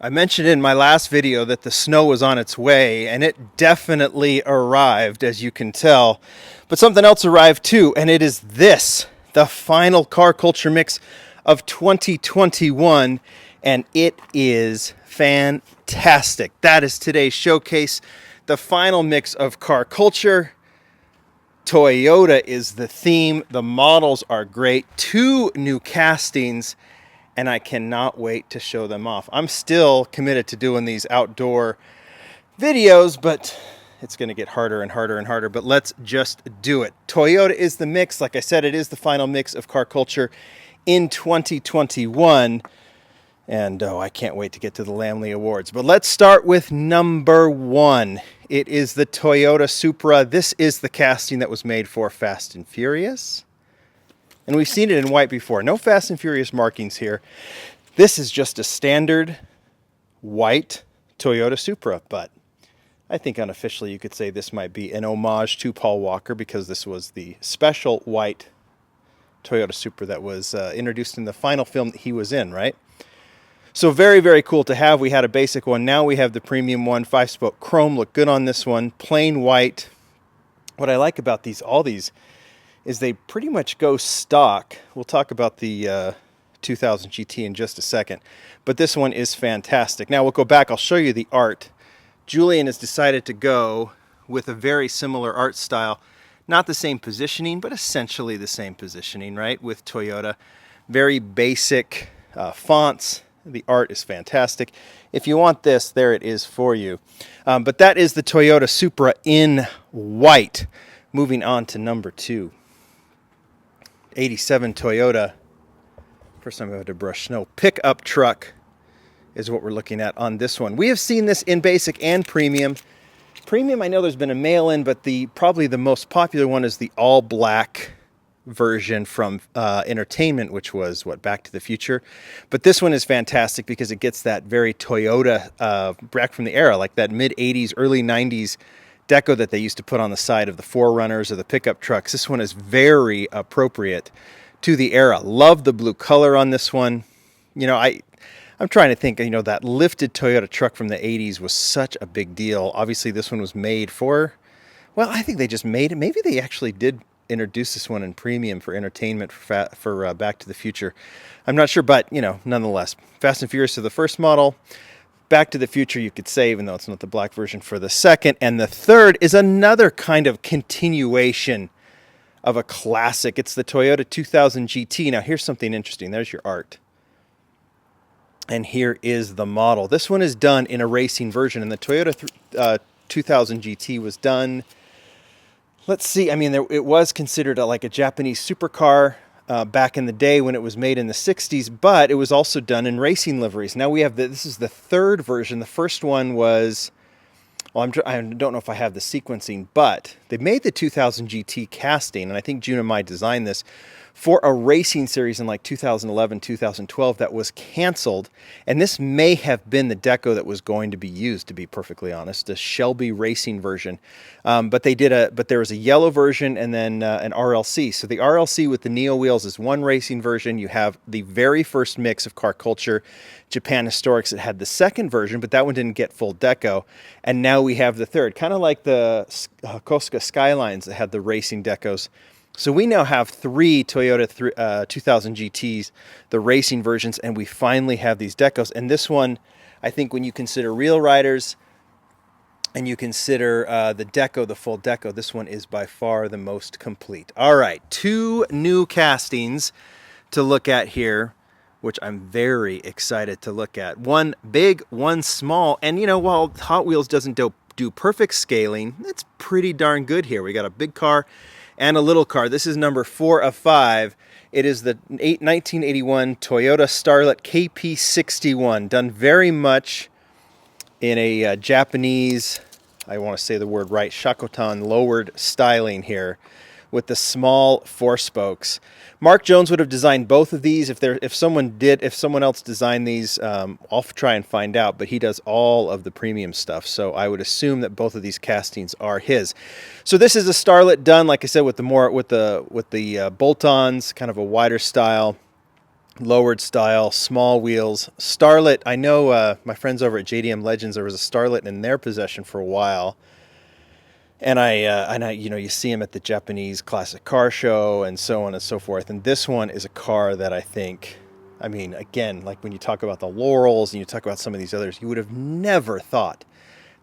I mentioned in my last video that the snow was on its way, and it definitely arrived, as you can tell. But something else arrived too, and it is this, the final car culture mix of 2021, and it is fantastic. That is today's showcase, the final mix of car culture. Toyota is the theme. The models are great. 2 new castings, and I cannot wait to show them off. I'm still committed to doing these outdoor videos, but it's going to get harder and harder and harder. But let's just do it. Toyota is the mix. Like I said, it is the final mix of car culture in 2021. And I can't wait to get to the Lamley Awards. But let's start with number 1. It is the Toyota Supra. This is the casting that was made for Fast and Furious. And we've seen it in white before. No Fast and Furious markings here. This is just a standard white Toyota Supra. But I think unofficially you could say this might be an homage to Paul Walker, because this was the special white Toyota Supra that was introduced in the final film that he was in, right? So very, very cool to have. We had a basic one. Now we have the premium one. 5-spoke chrome. Look good on this one. Plain white. What I like about all these, is they pretty much go stock. We'll talk about the 2000 GT in just a second. But this one is fantastic. Now we'll go back. I'll show you the art. Julian has decided to go with a very similar art style. Not the same positioning, but essentially the same positioning, right? With Toyota. Very basic fonts. The art is fantastic. If you want this, there it is for you. But that is the Toyota Supra in white. Moving on to number 2. 87 Toyota. First time I had to brush snow. Pickup truck is what we're looking at on this one. We have seen this in basic and premium. Premium, I know there's been a mail-in, but probably the most popular one is the all-black version from Entertainment, which was Back to the Future. But this one is fantastic because it gets that very Toyota back from the era, like that mid-80s, early 90s deco that they used to put on the side of the 4Runners or the pickup trucks. This one is very appropriate to the era. Love the blue color on this one. You know, I'm trying to think, that lifted Toyota truck from the 80s was such a big deal. Obviously, this one was made for, I think they just made it. Maybe they actually did introduce this one in premium for Entertainment for Back to the Future. I'm not sure, but, nonetheless, Fast and Furious is the first model. Back to the Future, you could say, even though it's not the black version, for the second. And the third is another kind of continuation of a classic. It's the Toyota 2000 GT. Now, here's something interesting. There's your art. And here is the model. This one is done in a racing version. And the Toyota 2000 GT was done, let's see, it was considered like a Japanese supercar back in the day when it was made in the 60s, but it was also done in racing liveries. Now we have this is the third version. The first one was, I don't know if I have the sequencing, but they made the 2000 GT casting, and I think Junimai designed this for a racing series in like 2011, 2012 that was canceled. And this may have been the deco that was going to be used, to be perfectly honest, the Shelby racing version. But there was a yellow version and then an RLC. So the RLC with the Neo wheels is one racing version. You have the very first mix of car culture, Japan Historics, that had the second version, but that one didn't get full deco. And now we have the third, kind of like the Koska Skylines that had the racing decos. So we now have 3 Toyota 2000 GTs, the racing versions, and we finally have these decos. And this one, I think when you consider real riders and you consider the deco, the full deco, this one is by far the most complete. All right, 2 new castings to look at here, which I'm very excited to look at. One big, one small. And, while Hot Wheels doesn't do perfect scaling, it's pretty darn good here. We got a big car and a little car. This is number 4 of 5. It is the 1981 Toyota Starlet KP61, done very much in a Japanese, I want to say the word right, Shakotan lowered styling here with the small 4 spokes. Mark Jones would have designed both of these. If someone else designed these, I'll try and find out. But he does all of the premium stuff, so I would assume that both of these castings are his. So this is a Starlet done, like I said, with the bolt-ons, kind of a wider style. lowered style, small wheels. Starlet, I know my friends over at JDM Legends, there was a Starlet in their possession for a while. And you know, you see them at the Japanese classic car show and so on and so forth. And this one is a car that I think, I mean, again, like when you talk about the Laurels and you talk about some of these others, you would have never thought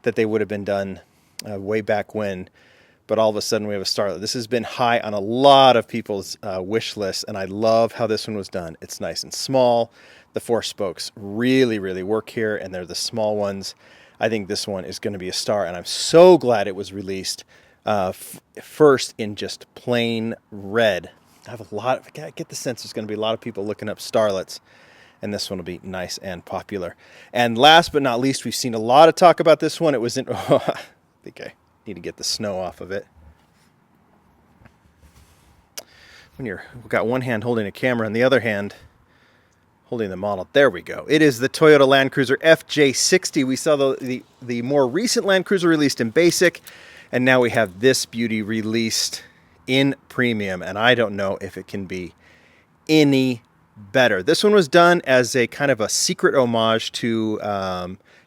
that they would have been done way back when. But all of a sudden we have a Starlet. This has been high on a lot of people's wish lists, and I love how this one was done. It's nice and small. The four spokes really, really work here, and they're the small ones. I think this one is going to be a star, and I'm so glad it was released first in just plain red. I get the sense there's going to be a lot of people looking up Starlets, and this one will be nice and popular. And last but not least, we've seen a lot of talk about this one. It was in, I think I need to get the snow off of it. When you've got one hand holding a camera and the other hand holding the model. There we go. It is the Toyota Land Cruiser FJ60. We saw the more recent Land Cruiser released in basic, and now we have this beauty released in premium, and I don't know if it can be any better. This one was done as a kind of a secret homage to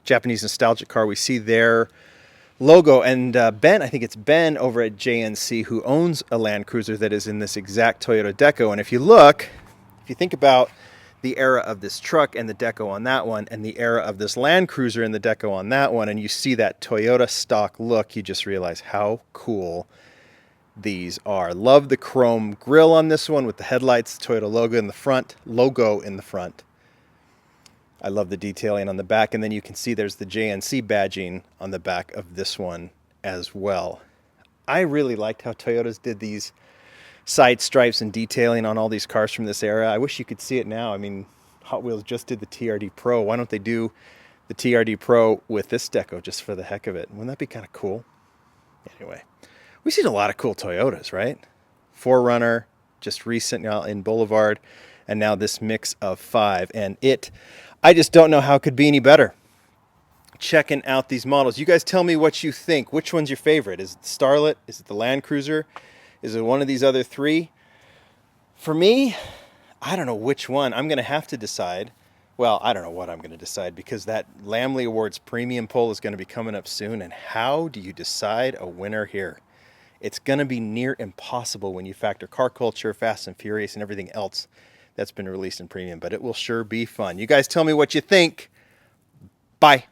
Japanese nostalgic car. We see their logo, and Ben, I think it's Ben over at JNC, who owns a Land Cruiser that is in this exact Toyota deco. And if you look, if you think about the era of this truck and the deco on that one, and the era of this Land Cruiser and the deco on that one, and you see that Toyota stock look, you just realize how cool these are. Love the chrome grille on this one with the headlights, Toyota logo in the front. I love the detailing on the back, and then you can see there's the JNC badging on the back of this one as well. I really liked how Toyotas did these side stripes and detailing on all these cars from this era. I wish you could see it now. I mean, Hot Wheels just did the TRD Pro. Why don't they do the TRD Pro with this deco just for the heck of it? Wouldn't that be kind of cool? Anyway, we've seen a lot of cool Toyotas, right? 4Runner, just recent now in Boulevard, and now this mix of 5. And I just don't know how it could be any better. Checking out these models. You guys tell me what you think. Which one's your favorite? Is it the Starlet? Is it the Land Cruiser? Is it one of these other three? For me, I don't know which one. I'm going to have to decide. Well, I don't know what I'm going to decide, because that Lamley Awards premium poll is going to be coming up soon. And how do you decide a winner here? It's going to be near impossible when you factor car culture, Fast and Furious, and everything else that's been released in premium. But it will sure be fun. You guys tell me what you think. Bye.